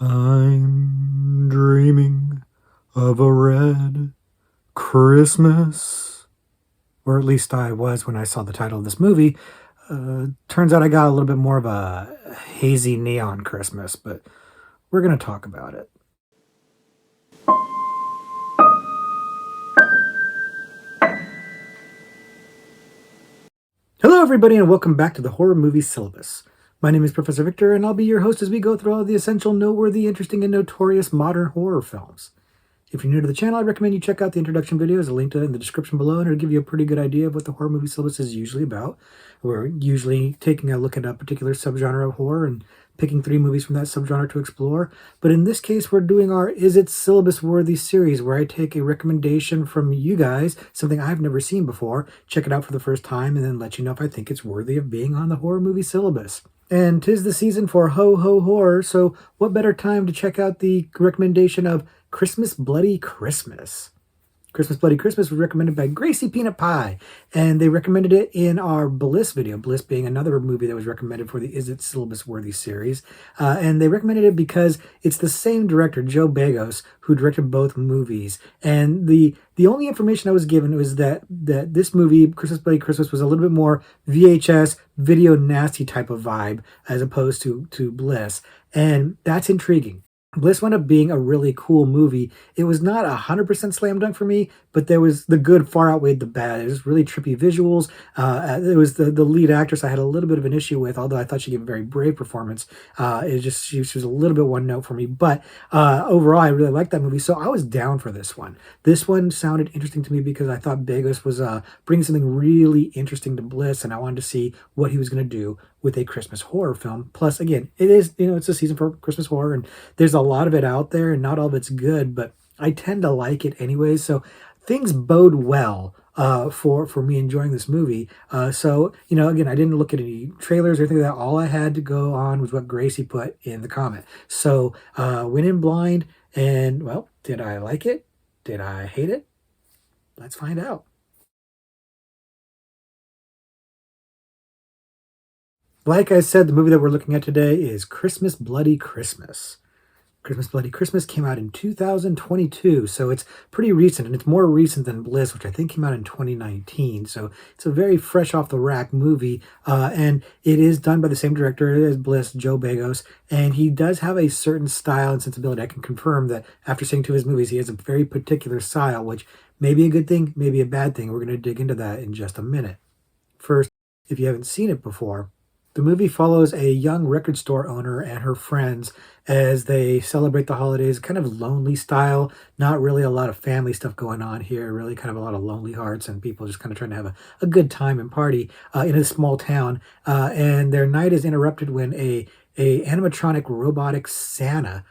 I'm dreaming of a red Christmas. Or at least I was when I saw the title of this movie. Turns out I got a little bit more of a hazy neon Christmas, but we're going to talk about it. Hello, everybody, and welcome back to the Horror Movie Syllabus. My name is Professor Victor, and I'll be your host as we go through all the essential, noteworthy, interesting, and notorious modern horror films. If you're new to the channel, I recommend you check out the introduction video. There's a link to it in the description below, and it'll give you a pretty good idea of what the horror movie syllabus is usually about. We're usually taking a look at a particular subgenre of horror and picking 3 movies from that subgenre to explore. But in this case, we're doing our Is It Syllabus-Worthy series, where I take a recommendation from you guys, something I've never seen before, check it out for the first time, and then let you know if I think it's worthy of being on the horror movie syllabus. And 'tis the season for ho-ho horror, so what better time to check out the recommendation of Christmas Bloody Christmas. Christmas Bloody Christmas was recommended by Gracie Peanut Pie, and they recommended it in our Bliss video, Bliss being another movie that was recommended for the Is It Syllabus Worthy series. And they recommended it because it's the same director, Joe Begos, who directed both movies. And the only information I was given was that this movie, Christmas Bloody Christmas, was a little bit more VHS, video nasty type of vibe as opposed to Bliss. And that's intriguing. Bliss wound up being a really cool movie. It was not 100% slam dunk for me, but there was the good far outweighed the bad. It was really trippy visuals. It was the lead actress I had a little bit of an issue with, although I thought she gave a very brave performance. She was a little bit one note for me, but overall I really liked that movie, so I was down for this one. This one sounded interesting to me because I thought Begos was bringing something really interesting to Bliss, and I wanted to see what he was going to do with a Christmas horror film. Plus, again, it is, it's a season for Christmas horror, and there's a lot of it out there, and not all of it's good, but I tend to like it anyways, so things bode well for me enjoying this movie. So, again, I didn't look at any trailers or anything like that. All I had to go on was what Gracie put in the comment. So, went in blind, and, well, did I like it? Did I hate it? Let's find out. Like I said, the movie that we're looking at today is Christmas Bloody Christmas. Christmas Bloody Christmas came out in 2022, so it's pretty recent, and it's more recent than Bliss, which I think came out in 2019. So it's a very fresh off the rack movie, and it is done by the same director as Bliss, Joe Begos, and he does have a certain style and sensibility. I can confirm that after seeing 2 of his movies, he has a very particular style, which may be a good thing, may be a bad thing. We're going to dig into that in just a minute. First, if you haven't seen it before, the movie follows a young record store owner and her friends as they celebrate the holidays, kind of lonely style, not really a lot of family stuff going on here, really kind of a lot of lonely hearts and people just kind of trying to have a good time and party in a small town. And their night is interrupted when a animatronic robotic Santa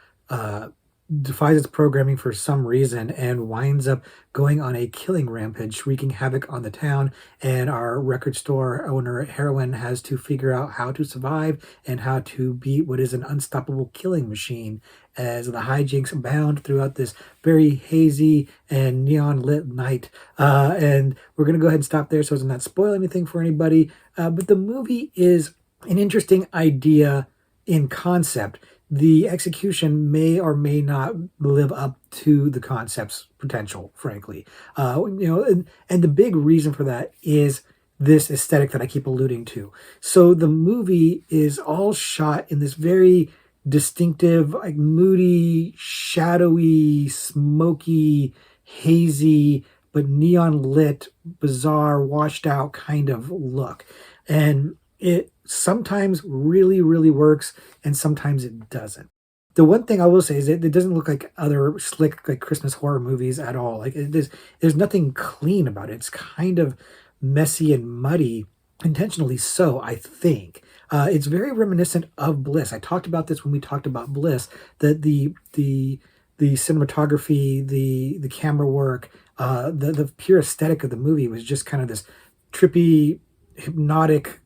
defies its programming for some reason and winds up going on a killing rampage, wreaking havoc on the town. And our record store owner heroine has to figure out how to survive and how to beat what is an unstoppable killing machine as the hijinks abound throughout this very hazy and neon lit night. And we're going to go ahead and stop there so as to not spoil anything for anybody. But the movie is an interesting idea in concept. The execution may not live up to the concept's potential, frankly. And the big reason for that is this aesthetic that I keep alluding to. So the movie is all shot in this very distinctive, like moody, shadowy, smoky, hazy, but neon lit, bizarre, washed out kind of look. And it sometimes really, really works, and sometimes it doesn't. The one thing I will say is it doesn't look like other slick like Christmas horror movies at all. Like there's nothing clean about it. It's kind of messy and muddy, intentionally so, I think. It's very reminiscent of Bliss. I talked about this when we talked about Bliss, that the cinematography, the camera work, the pure aesthetic of the movie was just kind of this trippy, hypnotic,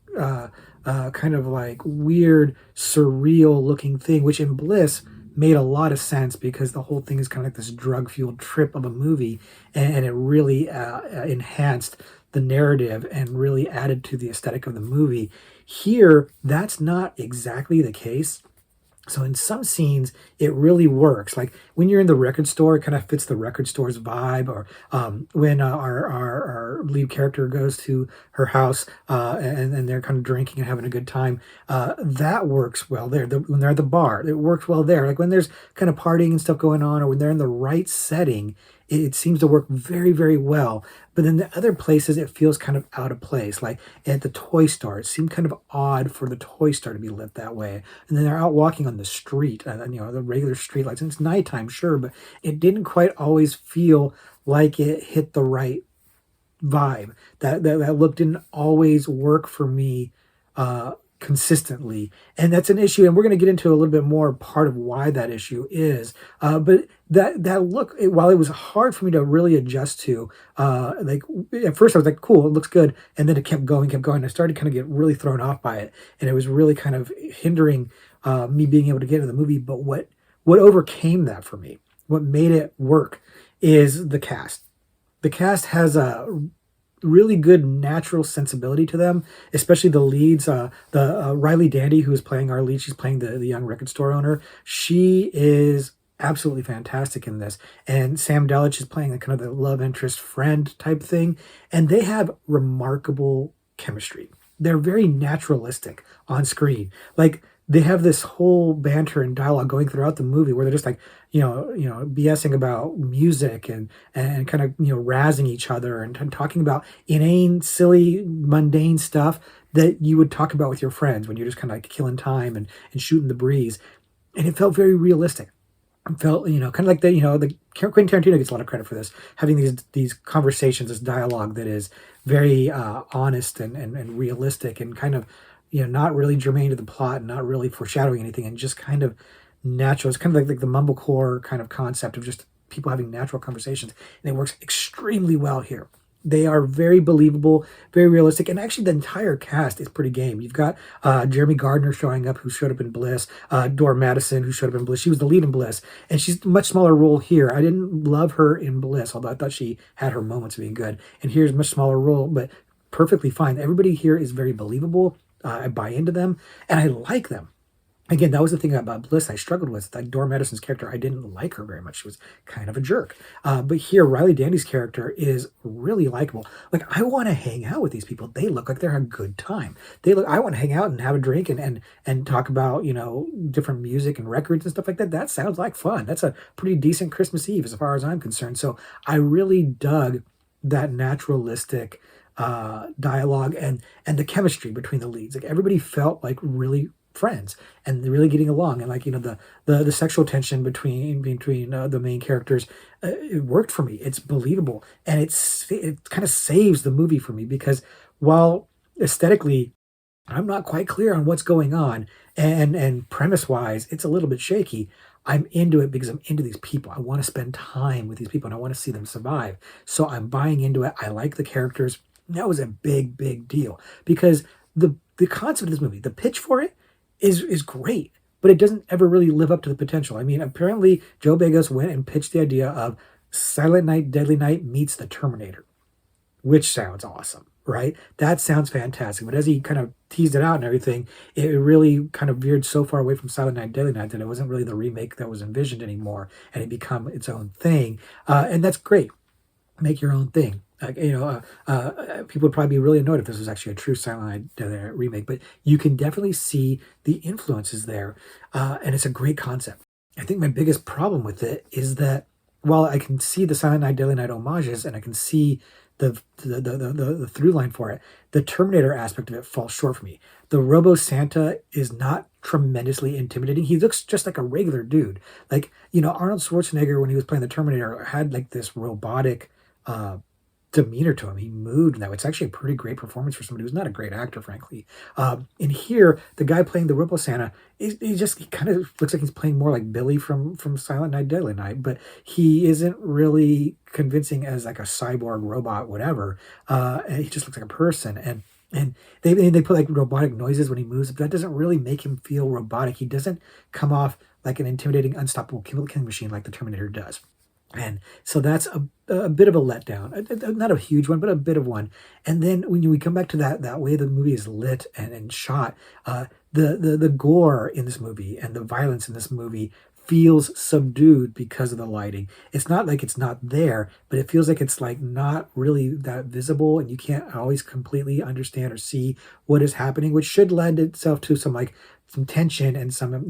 kind of like weird, surreal looking thing, which in Bliss made a lot of sense because the whole thing is kind of like this drug fueled trip of a movie, and it really enhanced the narrative and really added to the aesthetic of the movie. Here, that's not exactly the case. So in some scenes, it really works. Like when you're in the record store, it kind of fits the record store's vibe. Or when our lead character goes to her house and they're kind of drinking and having a good time, that works well there. When they're at the bar, it works well there. Like when there's kind of partying and stuff going on, or when they're in the right setting, it seems to work very, very well. But then the other places, it feels kind of out of place. Like at the toy store, it seemed kind of odd for the toy store to be lit that way. And then they're out walking on the street, the regular street lights. And it's nighttime, sure, but it didn't quite always feel like it hit the right vibe. That look didn't always work for me consistently, and that's an issue. And we're going to get into a little bit more part of why that issue is. But that look, while it was hard for me to really adjust to, like at first I was like, cool, it looks good, and then it kept going, kept going. I started to kind of get really thrown off by it, and it was really kind of hindering me being able to get into the movie. But what overcame that for me, what made it work, is the cast. The cast has a really good natural sensibility to them, especially the leads. The Riley Dandy, who is playing our lead, she's playing the young record store owner. She is absolutely fantastic in this. And Sam Delich is playing the kind of the love interest friend type thing. And they have remarkable chemistry. They're very naturalistic on screen. Like they have this whole banter and dialogue going throughout the movie where they're just like, BSing about music and kind of, razzing each other and talking about inane, silly, mundane stuff that you would talk about with your friends when you're just kind of like killing time and shooting the breeze. And it felt very realistic. It felt, kind of like the Quentin Tarantino gets a lot of credit for this, having these conversations, this dialogue that is very honest and realistic and kind of, not really germane to the plot and not really foreshadowing anything and just kind of natural. It's kind of like the mumblecore kind of concept of just people having natural conversations. And it works extremely well here. They are very believable, very realistic, and actually the entire cast is pretty game. You've got Jeremy Gardner showing up, who showed up in Bliss, Dora Madison, who showed up in Bliss. She was the lead in Bliss, and she's a much smaller role here. I didn't love her in Bliss, although I thought she had her moments of being good. And here's a much smaller role, but perfectly fine. Everybody here is very believable. I buy into them, and I like them. Again, that was the thing about Bliss I struggled with. Like Dora Madison's character, I didn't like her very much. She was kind of a jerk. But here, Riley Dandy's character is really likable. Like, I want to hang out with these people. They look like they're a good time. I want to hang out and have a drink and talk about, different music and records and stuff like that. That sounds like fun. That's a pretty decent Christmas Eve as far as I'm concerned. So I really dug that naturalistic dialogue and the chemistry between the leads. Like everybody felt like really friends and really getting along, and like the sexual tension between the main characters, it worked for me. It's believable, and it kind of saves the movie for me, because while aesthetically I'm not quite clear on what's going on, and premise wise it's a little bit shaky, I'm into it because I'm into these people. I want to spend time with these people and I want to see them survive. So I'm buying into it. I like the characters. That was a big, big deal, because the concept of this movie, the pitch for it is great, but it doesn't ever really live up to the potential. I mean, apparently Joe Begos went and pitched the idea of Silent Night, Deadly Night meets the Terminator, which sounds awesome, right? That sounds fantastic. But as he kind of teased it out and everything, it really kind of veered so far away from Silent Night, Deadly Night that it wasn't really the remake that was envisioned anymore, and it became its own thing. And that's great. Make your own thing. People would probably be really annoyed if this was actually a true Silent Night Deadly Night remake, but you can definitely see the influences there, and it's a great concept. I think my biggest problem with it is that while I can see the Silent Night Deadly Night homages and I can see the through line for it, the Terminator aspect of it falls short for me. The Robo Santa is not tremendously intimidating. He looks just like a regular dude. Like, Arnold Schwarzenegger, when he was playing the Terminator, had like this robotic demeanor to him. He moved now. It's actually a pretty great performance for somebody who's not a great actor, frankly. And here, the guy playing the Robo Santa, he kind of looks like he's playing more like Billy from Silent Night, Deadly Night, but he isn't really convincing as like a cyborg robot, whatever. And he just looks like a person. And they put like robotic noises when he moves, but that doesn't really make him feel robotic. He doesn't come off like an intimidating, unstoppable killing machine like the Terminator does. And so that's a bit of a letdown, not a huge one, but a bit of one. And then when we come back to that way the movie is lit and shot, the gore in this movie and the violence in this movie feels subdued because of the lighting. It's not like it's not there, but it feels like it's like not really that visible, and you can't always completely understand or see what is happening, which should lend itself to some like some tension and some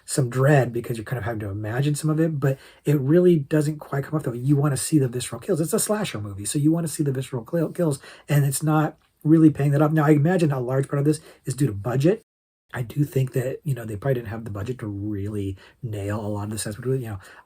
some dread because you're kind of having to imagine some of it, but it really doesn't quite come off that way. You want to see the visceral kills. It's a slasher movie, so you want to see the visceral kills, and it's not really paying that off. Now, I imagine a large part of this is due to budget. I do think that they probably didn't have the budget to really nail a lot of this aspect.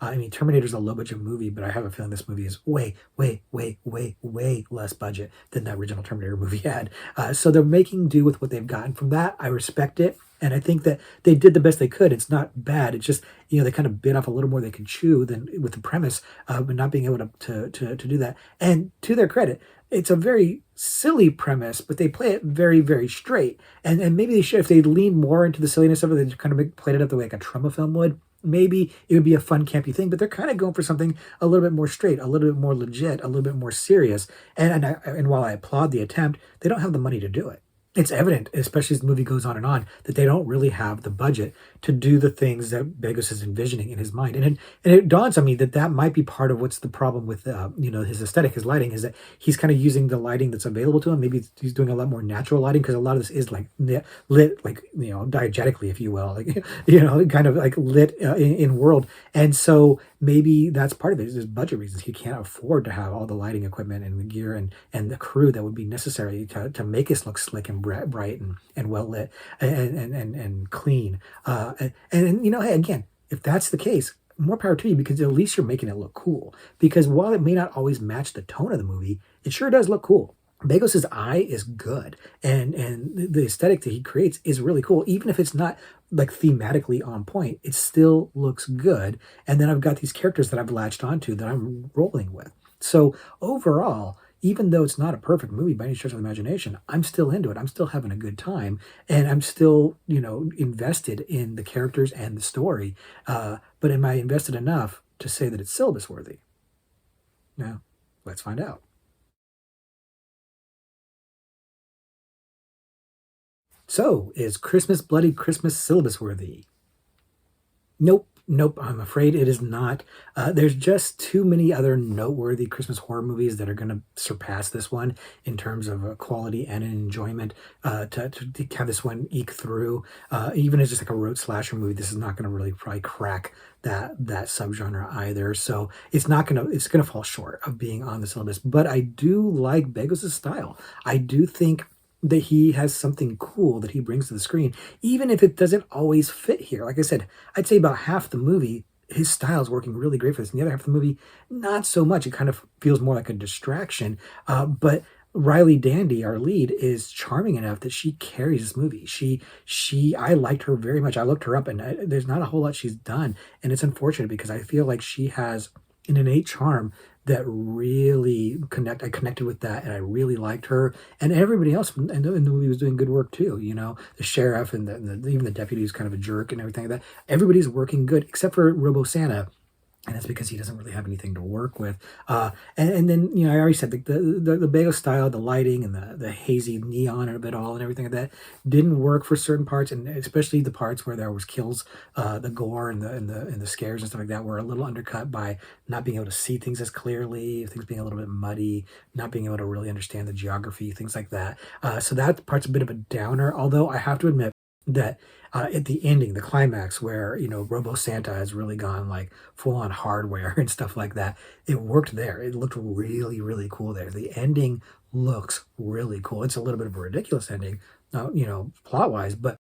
I mean, Terminator's a low budget movie, but I have a feeling this movie is way, way, way, way, way less budget than the original Terminator movie had. So they're making do with what they've gotten from that. I respect it. And I think that they did the best they could. It's not bad. It's just, they kind of bit off a little more they could chew than with the premise, but not being able to do that. And to their credit, it's a very silly premise, but they play it very, very straight. And maybe they should, if they lean more into the silliness of it, they kind of played it up the way like a trauma film would. Maybe it would be a fun, campy thing, but they're kind of going for something a little bit more straight, a little bit more legit, a little bit more serious. And while I applaud the attempt, they don't have the money to do it. It's evident, especially as the movie goes on, that they don't really have the budget to do the things that Begos is envisioning in his mind. And it dawns on me that that might be part of what's the problem with his aesthetic, his lighting, is that he's kind of using the lighting that's available to him. Maybe he's doing a lot more natural lighting because a lot of this is like lit, like diegetically, if you will, like kind of like lit in world. And so maybe that's part of it. Is his budget reasons. He can't afford to have all the lighting equipment and the gear and the crew that would be necessary to make us look slick and bright and well lit and clean. Hey, again, if that's the case, more power to you because at least you're making it look cool. Because while it may not always match the tone of the movie, it sure does look cool. Begos's eye is good, and the aesthetic that he creates is really cool. Even if it's not like thematically on point, it still looks good. And then I've got these characters that I've latched onto that I'm rolling with. So overall, even though it's not a perfect movie by any stretch of the imagination, I'm still into it. I'm still having a good time, and I'm still invested in the characters and the story. But am I invested enough to say that it's syllabus worthy? Now, let's find out. So, is Christmas Bloody Christmas syllabus worthy? Nope, nope. I'm afraid it is not. There's just too many other noteworthy Christmas horror movies that are going to surpass this one in terms of quality and enjoyment. To have this one eke through, even as just like a road slasher movie, this is not going to really probably crack that subgenre either. So it's gonna fall short of being on the syllabus. But I do like Begos' style. I do think that he has something cool that he brings to the screen, even if it doesn't always fit here. Like I said, I'd say about half the movie, his style is working really great for this. And the other half of the movie, not so much. It kind of feels more like a distraction. But Riley Dandy, our lead, is charming enough that she carries this movie. I liked her very much. I looked her up, and there's not a whole lot she's done, and it's unfortunate because I feel like she has an innate charm that really I connected with that, and I really liked her, and everybody else in the movie was doing good work too. The sheriff and even the deputy who's kind of a jerk and everything like that. Everybody's working good except for Robo Santa, and that's because he doesn't really have anything to work with. And then I already said the Bagel style, the lighting and the hazy neon of it all and everything like that didn't work for certain parts, and especially the parts where there was kills, the gore and the scares and stuff like that were a little undercut by not being able to see things as clearly, things being a little bit muddy, not being able to really understand the geography, things like that. So that part's a bit of a downer. Although I have to admit that at the ending, the climax, where Robo Santa has really gone like full on hardware and stuff like that, it worked there. It looked really, really cool there. The ending looks really cool. It's a little bit of a ridiculous ending, plot wise, but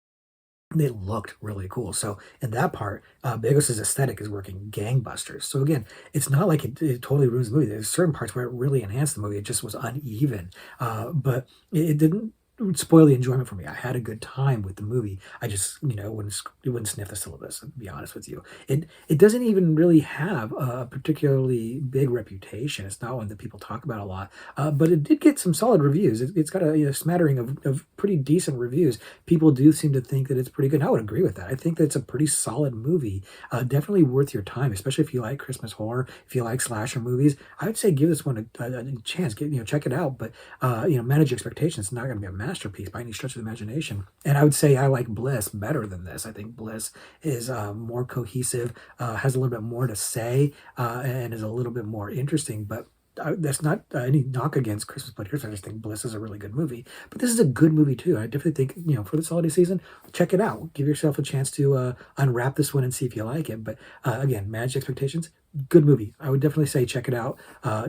it looked really cool. So in that part, Begos's aesthetic is working gangbusters. So again, it's not like it totally ruins the movie. There's certain parts where it really enhanced the movie. It just was uneven, but it didn't would spoil the enjoyment for me. I had a good time with the movie. I just, wouldn't sniff the syllabus, to be honest with you. It doesn't even really have a particularly big reputation. It's not one that people talk about a lot, but it did get some solid reviews. It's got a smattering of pretty decent reviews. People do seem to think that it's pretty good. And I would agree with that. I think that it's a pretty solid movie. Definitely worth your time, especially if you like Christmas horror, if you like slasher movies. I would say give this one a chance. Check it out, but manage your expectations. It's not going to be a masterpiece by any stretch of the imagination. And I would say I like Bliss better than this. I think Bliss is more cohesive, has a little bit more to say, and is a little bit more interesting. But that's not any knock against Christmas Bloody Christmas. I just think Bliss is a really good movie. But this is a good movie too. I definitely think, for this holiday season, check it out. Give yourself a chance to unwrap this one and see if you like it. But again, manage expectations. Good movie. I would definitely say check it out.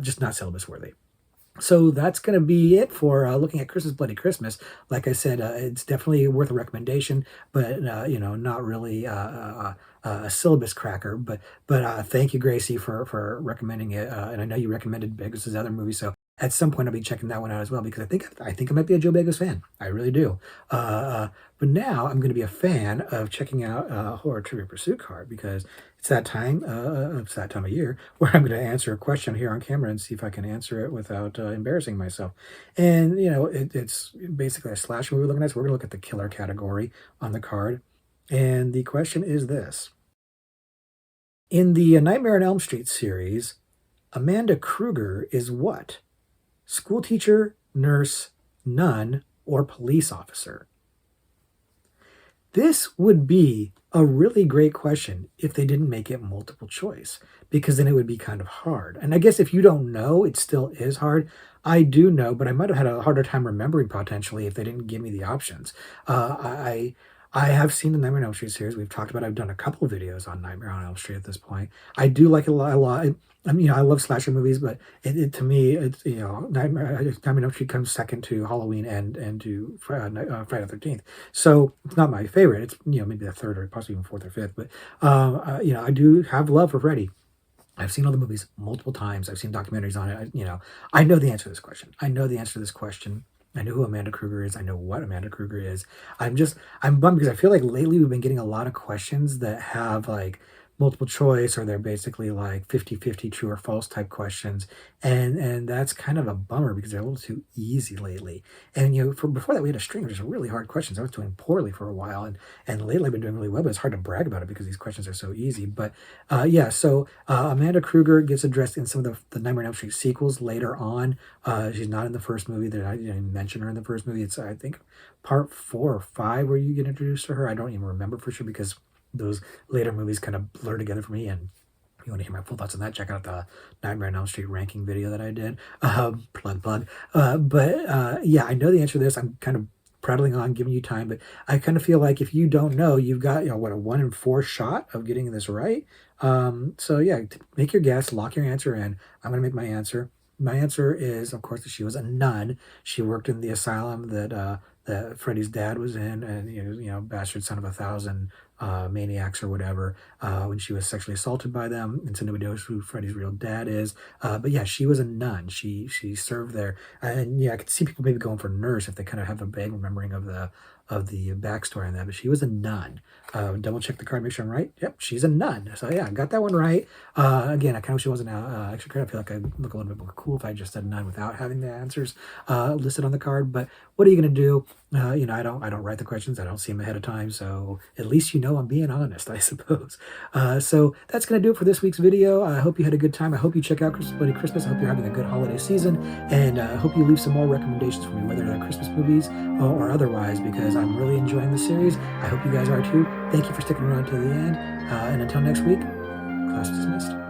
Just not syllabus worthy. So that's going to be it for looking at Christmas Bloody Christmas. Like I said, it's definitely worth a recommendation, but not really a syllabus cracker. But thank you, Gracie, for recommending it. And I know you recommended Begos' other movie, so at some point I'll be checking that one out as well because I think I might be a Joe Begos fan. I really do. But now I'm going to be a fan of checking out Horror Trivia Pursuit card because it's that time of year where I'm going to answer a question here on camera and see if I can answer it without embarrassing myself. And it's basically a slasher movie we're looking at. So we're going to look at the killer category on the card. And the question is this: in the Nightmare on Elm Street series, Amanda Kruger is what? School teacher, nurse, nun, or police officer? This would be a really great question if they didn't make it multiple choice, because then it would be kind of hard. And I guess if you don't know, it still is hard. I do know, but I might have had a harder time remembering potentially if they didn't give me the options. I have seen the Nightmare on Elm Street series. We've talked about it. I've done a couple of videos on Nightmare on Elm Street at this point. I do like it a lot. I love slasher movies, but to me, it's Nightmare on Elm Street comes second to Halloween and to Friday the 13th. So it's not my favorite. It's maybe the third or possibly even fourth or fifth. But I do have love for Freddy. I've seen all the movies multiple times. I've seen documentaries on it. I know the answer to this question. I know who Amanda Kruger is. I know what Amanda Kruger is. I'm bummed because I feel like lately we've been getting a lot of questions that have like multiple choice, or they're basically like 50-50 true or false type questions. And that's kind of a bummer because they're a little too easy lately. And before that we had a string of just really hard questions. I was doing poorly for a while, and lately I've been doing really well, but it's hard to brag about it because these questions are so easy. But so Amanda Kruger gets addressed in some of the Nightmare on Elm Street sequels later on. She's not in the first movie. I didn't mention her in the first movie. It's I think part 4 or 5 where you get introduced to her. I don't even remember for sure because those later movies kind of blur together for me. And if you want to hear my full thoughts on that, check out the Nightmare on Elm Street ranking video that I did. Plug. I know the answer to this. I'm kind of prattling on, giving you time, but I kind of feel like if you don't know, you've got a 1 in 4 shot of getting this right. Make your guess, lock your answer in. I'm going to make my answer. My answer is, of course, that she was a nun. She worked in the asylum that Freddy's dad was in, and bastard son of 1,000 maniacs or whatever. When she was sexually assaulted by them, and so nobody knows who Freddy's real dad is. She was a nun. She served there, and I could see people maybe going for nurse if they kind of have a vague remembering of the backstory on that. But she was a nun. Double check the card, make sure I'm right. Yep, she's a nun. So I got that one right. Again, I kind of wish she wasn't extra credit. I feel like I'd look a little bit more cool if I just said nun without having the answers listed on the card. But what are you gonna do? I don't write the questions. I don't see them ahead of time. So at least I'm being honest, I suppose. So that's gonna do it for this week's video. I hope you had a good time. I hope you check out Christmas Bloody Christmas. I hope you're having a good holiday season, and I hope you leave some more recommendations for me, whether they're Christmas movies or otherwise, because I'm really enjoying the series. I hope you guys are too. Thank you for sticking around to the end. And until next week, class dismissed.